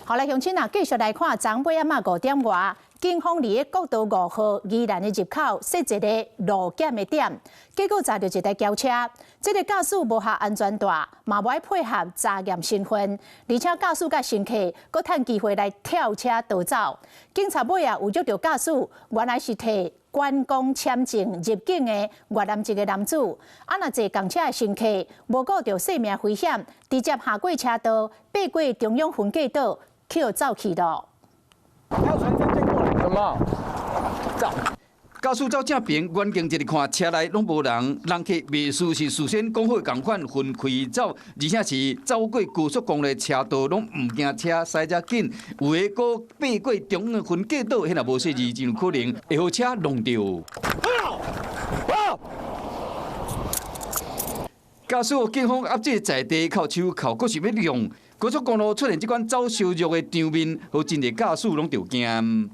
好来，乡亲啊，继续来看昨尾仔5点外，警方伫国道5号宜兰的入口设一个路检的点，结果查到一台轿车，这个驾驶无下安全带，嘛无爱配合查验身份，而且驾驶甲乘客搁趁机会来跳车逃走。警察尾啊有捉到驾驶，原来是摕观光签证入境的越南籍的男子，若坐公车的乘客无顾到性命危险，直接下过车道，爬过中央分隔岛，去走去了。还有传真件过来，什么？走。驾驶走正边，远景一直看车内拢无人，人客未事是事先讲好同款分开走，而且是走过高速公路车道拢唔惊车驶遮紧，有诶搁爬过中央分隔岛，迄若无细字，真有可能会互车弄着。驾驶警方压制在地靠手铐，阁是要用高速公路出现即款走烧肉的场面，互真侪驾驶拢着惊。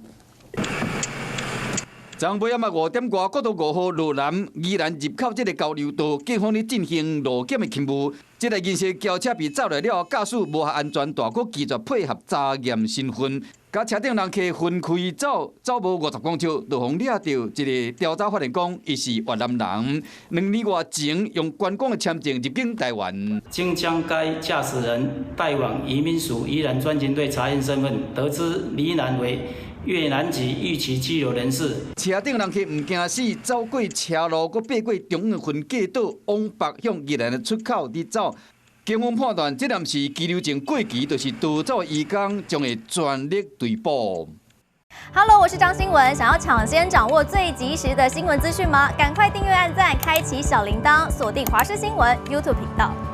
昨尾仔5点外，国道5号路南宜兰入口这个交流道，警方咧进行路检的勤务。这台银色轿车被走来了，驾驶无下安全带，佫拒绝配合查验身份，甲车顶人客分开走，走无50公尺，就互掠到一个调查发现讲，伊是越南人，2年外前用观光的签证入境台湾，经将该驾驶人带往移民署宜兰专勤队查验身份，得知罹难为越南籍逾期居留人士。车顶人客唔惊死，走过车路，佮爬过中央分隔岛，往北向宜兰的出口伫走。警方判断，这男是居留证过期，就是逃走的移工，将会全力追捕。Hello， 我是张新文。想要抢先掌握最及时的新闻资讯吗？赶快订阅、按赞、开启小铃铛，锁定华视新闻 YouTube 频道。